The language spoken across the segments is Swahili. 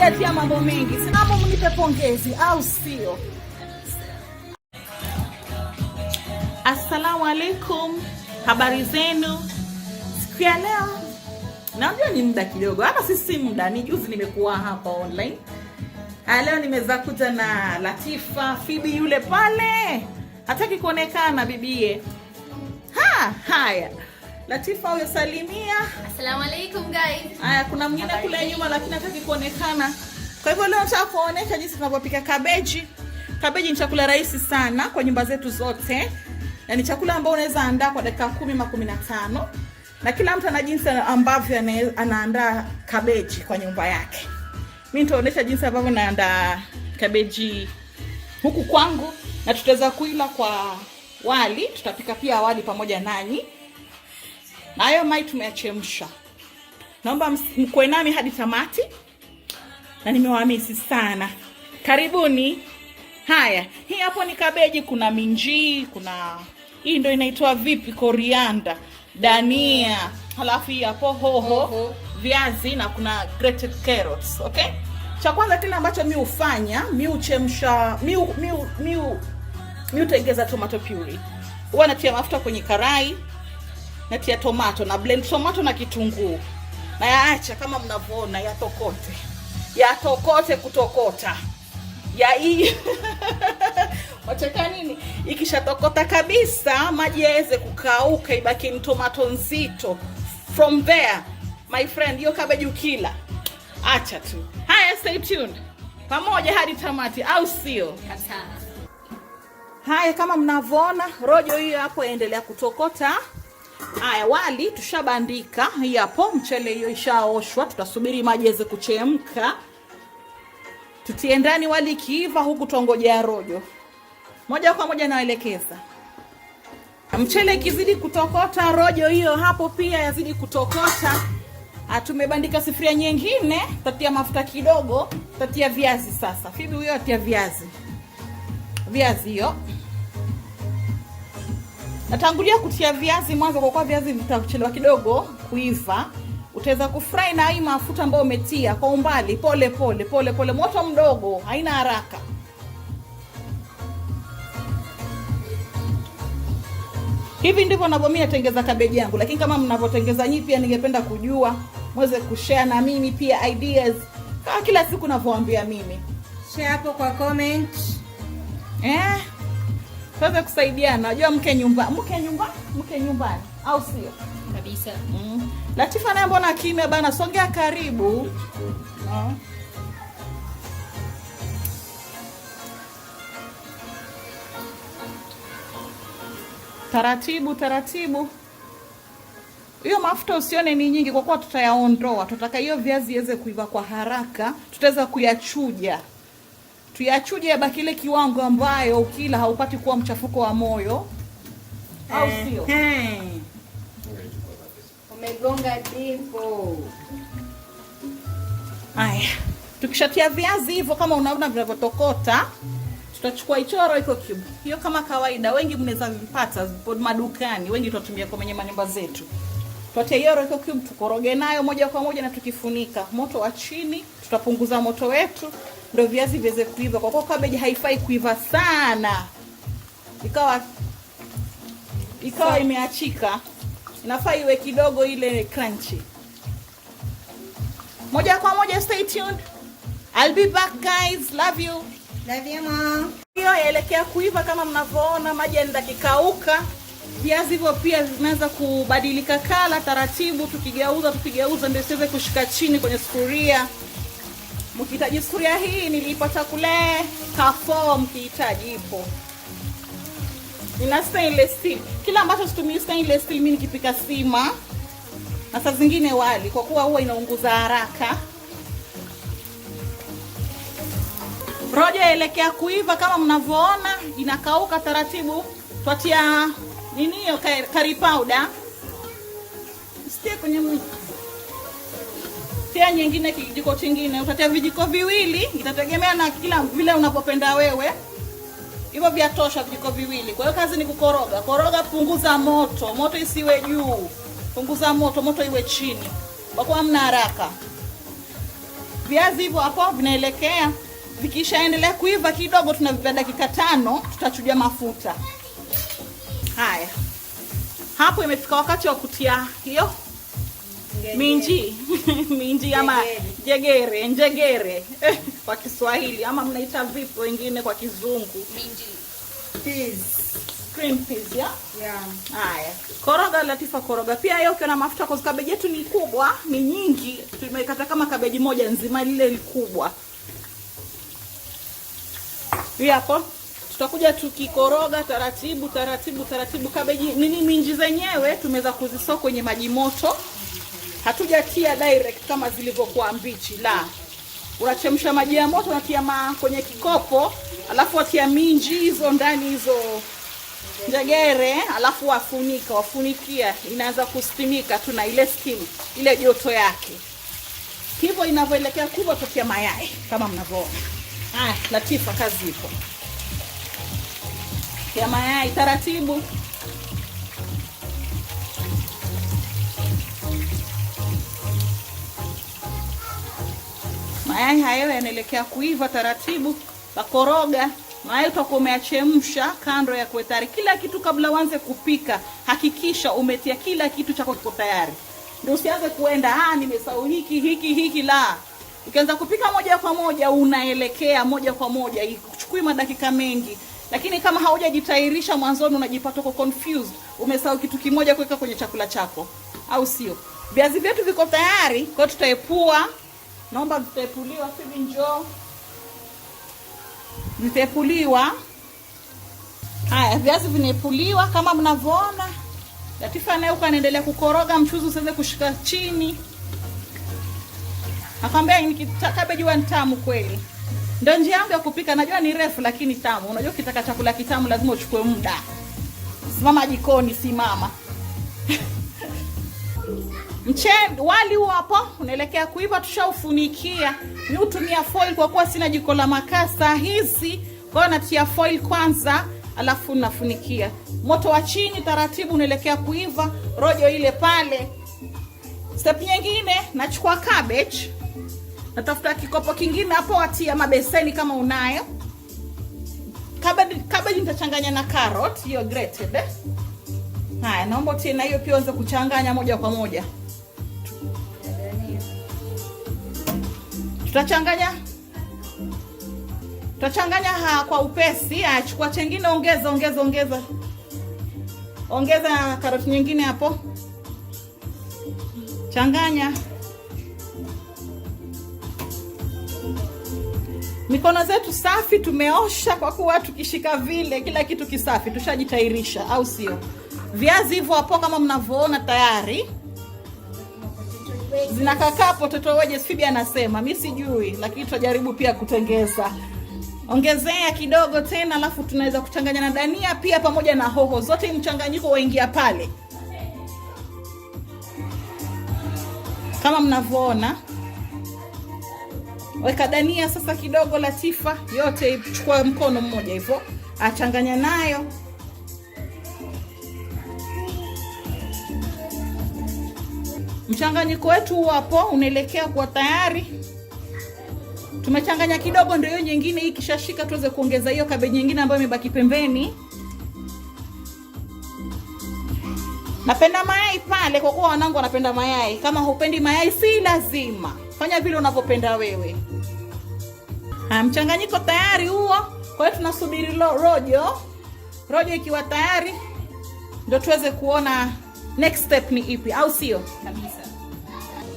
kuletea mambo mengi. Sinaomba mnipe pongezi au sio? Assalamu alaikum. Habari zenu? Siku ya leo najua ni muda kidogo. Hata si muda, ni juzi nimekuwa hapa online. Leo nimeza kuja na Latifa, Fibi yule pale. Hataki kuonekana bibie. Haya. Latifa huyo salimia. Assalamu alaikum guys. Haya, kuna mwingine kule nyuma lakini hataki kuonekana. Kwa hivyo leo nataka kuonesha jinsi tunavyopika kabeji. Kabeji ni chakula rahisi sana kwa nyumba zetu zote. Na ni chakula ambao unaweza andaa kwa dakika 10 au 15. Na kila mtu ana jinsi ambavyo anaandaa kabeji kwa nyumba yake. Mimi nitaonesha jinsi ambavyo naandaa kabeji huku kwangu, na tutaweza kuila kwa wali. Tutapika pia wali pamoja nanyi. Na hayo mai tumeyachemsha. Naomba mkoe nami hadi tamati. Na nimewahamisi sana. Karibuni. Haya, hii hapo ni kabeji, kuna minji, kuna hii ndio inaitwa vipi, coriander, dania, halafu hii hapo hoho, viazi na kuna grated carrots, okay? Cha kwanza kile ambacho mimi hufanya, mimi uchemsha, mimi utengeza tomato puree. Huwa natia mafuta kwenye karai, natia tomato na blend tomato na kitunguu. Na yaacha kama mnavyoona yatokote. Yatokote kutokota. Ya hii wataka nini? Ikishatokota kabisa, maji yaweze kukauka, ibaki ni tomato nzito. From there, my friend, hiyo cabbage ukila, acha tu. Haya, stay tuned. Pamoja hadi tamati, au sio? Haya, kama mnavyoona, rojo hiyo hapo endelea kutokota. Haya, wali tushabandika. Hii hapo mchele hiyo ishaoshwa, tutasubiri maji yaweze kuchemka. Tutie ndani wali kiiva, huku tuongojea rojo. Moja kwa moja naelekeza. Mchele kizidi kutokota, rojo hiyo hapo pia yazidi kutokota. Tumebandika sufuria nyingine, tutatia mafuta kidogo, tutatia viazi sasa. Fibi huyo atia viazi. Viazi hiyo. Natangulia kutia viazi mwanzo kwa kuwa viazi vitachelewa kidogo kuiva. Utaweza kufry na hii mafuta ambayo umetia kwa umbali, pole pole, moto mdogo, haina haraka. Hivi ndivyo mimi natengeza kabeji yangu, lakini kama mnavyotengeza nyinyi pia ningependa kujua, mweze kushare na mimi pia ideas. Kama kila siku ninavyoambia mimi. Share hapo kwa comment. Tuweze kusaidiana. Najua mke nyumbani, au sio? Kabisa. Latifa naye mbona kimya bana, songea karibu. Taratibu. Hiyo mafuta usione ni nyingi kwa kuwa tutayaondoa. Tutaka hiyo viazi iweze kuiva kwa haraka. Tutaweza kuyachuja. Tuyachuje yabaki ile kiwango ambayo ukila haupati kuwa mchafuko wa moyo. Au sio? Umegonga dipo. Haya. Tukishatia viazi hivyo kama unaona vinavyotokota, tutachukua ichoro iko cube. Hiyo kama kawaida wengi mnaweza vipata madukani, wengi tunatumia kwa nyumba zetu. Tutatia hiyo iko cube, tukoroge nayo moja kwa moja na tukifunika. Moto wa chini, tutapunguza moto wetu ndio viazi viweze kuiva. Kwa kuwa cabbage haifai kuiva sana. Ikawa imeachika. Inafaa iwe kidogo ile crunchy. Moja kwa moja, stay tuned. I'll be back guys. Love you. Love you mom. Hiyo yaelekea kuiva kama mnavyoona, maji yanaenda kikauka. Viazi hivyo pia vinaanza kubadilika kala taratibu, tukigeuza ndio siweze kushika chini kwenye sufuria. Mkihitaji sufuria hii nilipata kule Carrefour, mkihitaji ipo. Ina stainless steel. Kila ambacho situmii stainless steel mimi nikipika sima. Na saa zingine wali kwa kuwa huwa inaunguza haraka. Rojo elekea kuiva kama mnavyoona, inakauka taratibu. Twatia nini hiyo, curry powder. Sitie kwenye tia nyingine kijiko kingine, utatia vijiko viwili, itategemea na kila vile unapopenda wewe. Hivyo vyatosha vijiko viwili. Kwa hiyo kazi ni kukoroga. Koroga, punguza moto. Moto isiwe juu. Punguza moto, moto iwe chini. Kwa kuwa hamna haraka. Viazi hivyo hapo vinaelekea. Vikishaendelea kuiva kidogo, tunavipea dakika 5, tutachuja mafuta. Haya. Hapo imefika wakati wa kutia hiyo minji. Minji ama njegere kwa Kiswahili, ama mnaita vipi wengine kwa Kizungu? Minji. Peas. Green peas, ya? Yeah. Haya. Koroga Latifa, koroga. Pia hiyo ukiona mafuta, kwa kabeji yetu ni kubwa, ni nyingi. Tumekata kama kabeji moja nzima lile likubwa. Hii hapo tutakuja tukikoroga taratibu. Kabeji minji zenyewe tumeweza kuzisoa kwenye maji moto. Hatujatia direct kama zilivyokuwa mbichi, la. Unachemsha maji ya moto, unatia kwenye kikopo, alafu watia minji hizo ndani, hizo njegere, alafu wafunikia, inaanza kustimika tu na ile steam, ile joto yake. Hivyo inavyoelekea kubwa, tutia mayai kama mnavyoona. Haya, Latifa, kazi ipo. Ya mayai taratibu. Mayai hayo yanaelekea kuiva taratibu. Bakoroga. Mayai utakuwa umeachemsha kando ya kuetari. Kila kitu kabla uanze kupika, hakikisha umetia kila kitu chako kiko tayari. Ndio usianze kuenda nimesahau hiki la. Ukianza kupika moja kwa moja, unaelekea moja kwa moja, ichukui madakika mengi. Lakini kama haujajitairisha mwanzoni, unajipata uko confused, umesahau kitu kimoja kuweka kwenye chakula chako, au sio? Viazi vyetu viko tayari, kwa hiyo tutaepua. Naomba vitaepuliwa, Fibi njoo. Vitaepuliwa. Haya, viazi vinepuliwa kama mnavyoona. Latifa naye uko anaendelea kukoroga mchuzi usiweze kushika chini. Nakwambia ni kabeji wa tamu kweli. Ndio njia yangu ya kupika, najua ni refu lakini tamu. Unajua ukitaka chakula kitamu lazima uchukue muda. Simama jikoni, simama. Wali huo hapo unaelekea kuiva, tushaufunikia. Ni utumia foil kwa kuwa sina jiko la makaa hizi. Kwa hiyo natia foil kwanza, alafu nafunikia. Moto wa chini taratibu, unaelekea kuiva. Rojo ile pale. Step nyingine, nachukua cabbage. Natafuta kikopo kingine hapo, watia mabeseni kama unayo. Cabbage nitachanganya na carrot, hiyo grated. Haya, naomba utie na hiyo pia uanze kuchanganya moja kwa moja. Tutachanganya kwa upesi. Chukua chengine, ongeza. Ongeza carrot nyingine hapo. Changanya. Mikono zetu safi, tumeosha kwa kuwa tukishika vile kila kitu kisafi, tushajitairisha, au sio? Viazi hivyo hapo kama mnavyoona tayari. Zinakakaa potato wedges, Fibi anasema, mimi sijui, lakini tutajaribu pia kutengeza. Ongezea kidogo tena, alafu tunaweza kuchanganya na dania pia pamoja na hoho. Zote mchanganyiko waingia pale. Kama mnavyoona. Weka dania sasa kidogo, Latifa, yote chukua mkono mmoja hivyo, achanganya nayo. Mchanganyiko wetu hapo unaelekea kuwa tayari. Tumechanganya kidogo, ndio hiyo nyingine hii kishashika, tuweze kuongeza hiyo kabeji nyingine ambayo imebaki pembeni. Napenda mayai pale kwa kuwa wanangu wanapenda mayai. Kama hupendi mayai si lazima. Fanya vile unavyopenda wewe. Mchanganyiko tayari huo. Kwa hiyo tunasubiri rojo. Rojo ikiwa tayari ndio tuweze kuona next step ni ipi, au sio? Kabisa.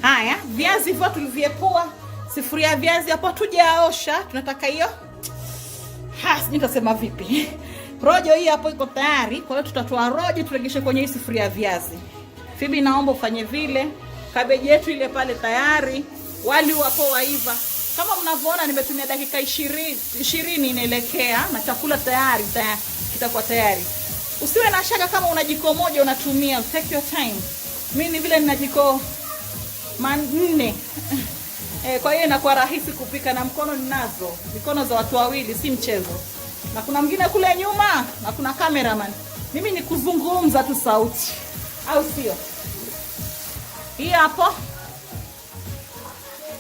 Haya, viazi hivyo tulivyepua, sifuria viazi hapo tujaosha, tunataka hiyo. Sijui nitasema vipi. Rojo hii hapo iko tayari, kwa hiyo tutatoa rojo turegeshe kwenye hii sufuria ya viazi. Fibi naomba ufanye vile. Kabeji yetu ile pale tayari. Wali hapo waiva. Kama mnavyoona nimetumia dakika 20 inaelekea na chakula tayari kitakuwa tayari. Usiwe na shaka kama una jiko moja unatumia, take your time. Mimi vile nina jiko 4. Kwa hiyo inakuwa rahisi kupika na mkono ninazo. Mikono za watu wawili si mchezo. Na kuna mwingine kule nyuma, na kuna cameraman. Mimi ni kuzungumza tu sauti, au sio? Hii hapo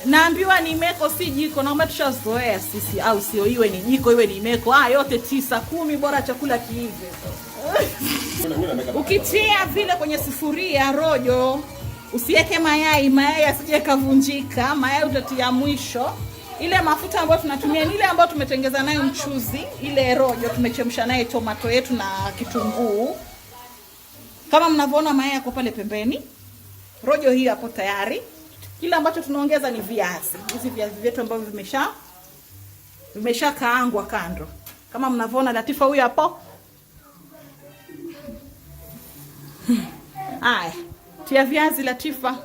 naambiwa ni meko si jiko, naomba tushazoea sisi, au sio? Iwe ni jiko iwe ni meko, yote 9 10, bora chakula kiive. Ukitia vile kwenye sufuria rojo, usiweke mayai asije kavunjika. Mayai utatia mwisho. Ile mafuta ambayo tunatumia ni ile ambayo tumetengeza nayo mchuzi, ile rojo tumechemsha nayo tomato yetu na kitunguu. Kama mnavyoona mayai yako pale pembeni. Rojo hii hapo tayari. Kile ambacho tunaongeza ni viazi. Hizi viazi vyetu ambavyo vimesha kaangwa kando. Kama mnavyoona Latifa huyu hapo. Haya, tia viazi Latifa.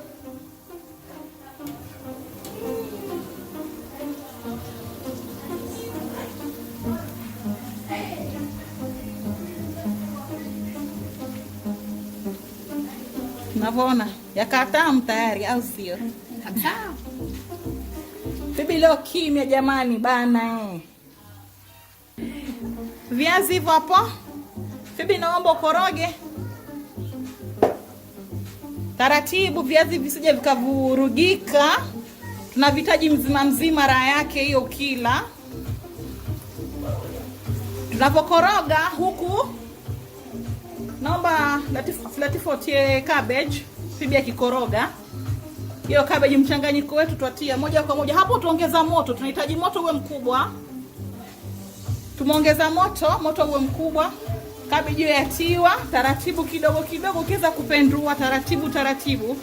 Unavyoona yakatamu tayari, au sio? Kabisa. Bibi leo kimya jamani bana Viazi hivyo hapo. Bibi naomba ukoroge taratibu, viazi visije vikavurugika. Tunavitaji mzima raha yake hiyo kila. Tunapokoroga huku naomba Latifa tie cabbage. Bibi akikoroga hiyo cabbage, mchanganyiko wetu twatia moja kwa moja. Hapo tuongeza moto, tunahitaji moto uwe mkubwa. Tumeongeza moto uwe mkubwa. Cabbage yatiwa taratibu kidogo ukiweza kupendua taratibu.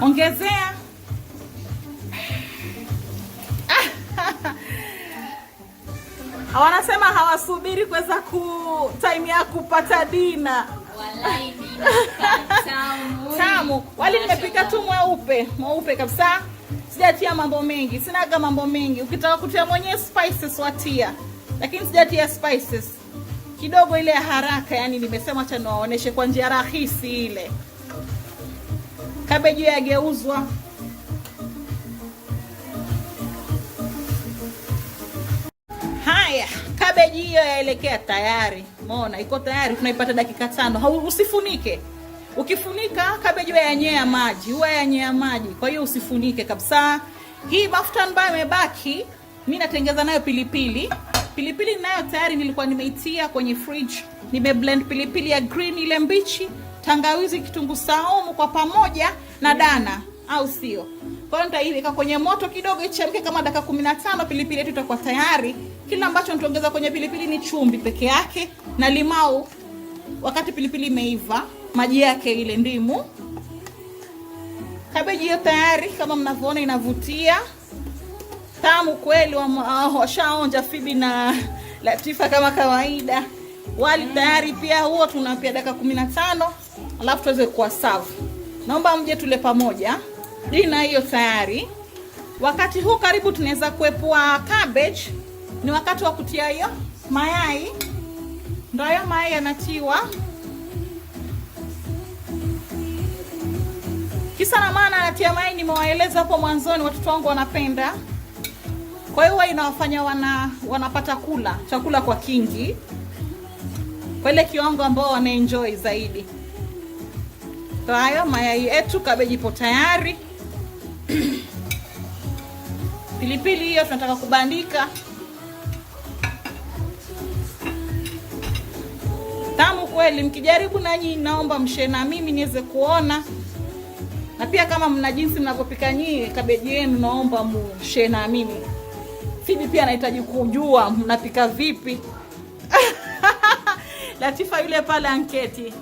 Ongezea. Wanasema hawasubiri kuweza time ya kupata dina. Walai dina tamu. Wali nimepika tu mweupe kabisa. Sijatia mambo mengi. Sinaga mambo mengi. Ukitaka kutia mwenyewe spices watia. Lakini sijatia spices. Kidogo ile ya haraka, yani nimesema acha niwaoneshe kwa njia rahisi ile. Cabbage yageuzwa. Haya, cabbage hiyo yaelekea tayari. Umeona iko tayari, tunaipata dakika 5. Usifunike. Ukifunika cabbage yanyea maji. Kwa hiyo usifunike kabisa. Hii mafuta ambayo imebaki, mimi natengeza nayo pilipili. Pilipili nayo tayari nilikuwa nimeitia kwenye fridge. Nimeblend pilipili ya green ile mbichi, tangawizi, kitunguu saumu kwa pamoja na dana, au sio? Kwa hiyo nitaiweka kwenye moto kidogo ichemke kama dakika 15, pilipili yetu itakuwa tayari. Kila ambacho nitaongeza kwenye pilipili ni chumvi peke yake na limau. Wakati pilipili imeiva, maji yake ile ndimu. Cabbage hiyo tayari kama mnavyoona inavutia. Tamu kweli, washaonja Fibi na Latifa kama kawaida. Wali tayari pia huo tunapia dakika 15, alafu tuweze kuwa serve. Naomba mje tule pamoja. Dina hiyo tayari. Wakati huu karibu tunaweza kuepua cabbage. Ni wakati wa kutia hiyo mayai. Ndio hayo mayai yanatiwa. Kisa na maana natia mayai nimewaeleza hapo mwanzoni, watoto wangu wanapenda. Kwa hiyo inawafanya wanapata kula chakula kwa kingi. Kwa ile kiwango ambao wanaenjoy zaidi. Kwa hiyo mayai yetu, cabbage ipo tayari. Pilipili hiyo tunataka kubandika. Tamu kweli, mkijaribu nanyi naomba mshare na mimi niweze kuona. Na pia kama mna jinsi mnavyopika nyinyi cabbage yenu, naomba mshare na mimi. Fibi pia anahitaji kujua mnapika vipi. Latifa yule pale anketi.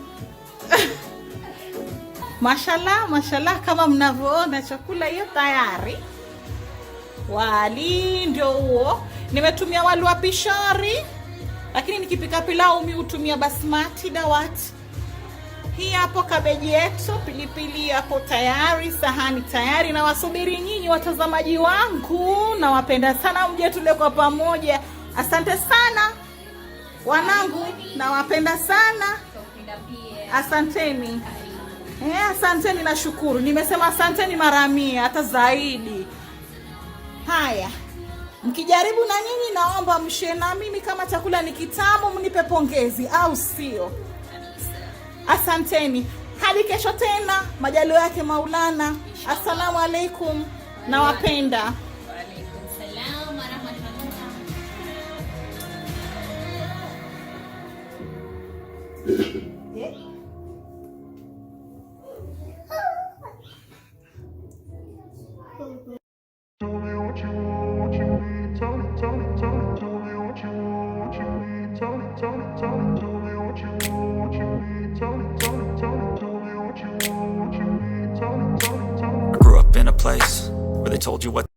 Mashallah kama mnavyoona chakula hiyo tayari. Wali ndio huo. Nimetumia wali wa pishori. Lakini nikipika pilau mimi hutumia basmati dawati. Hii hapo cabbage yetu, pilipili hapo tayari, sahani tayari, na wasubiri nyinyi watazamaji wangu. Na wapenda sana, mje tule kwa pamoja. Asante sana wanangu, na wapenda sana. Asanteni. Asanteni na shukuru. Nimesema asanteni mara 100 hata zaidi. Haya. Mkijaribu na nyinyi naomba mshare na mimi kama chakula ni kitamu, mnipe pongezi, au sio? Asanteni. Hadi kesho tena, majaliwa yake Maulana. Assalamu alaikum, nawapenda. Wa alaikum salam wa rahmatullah. I grew up in a place where they told you what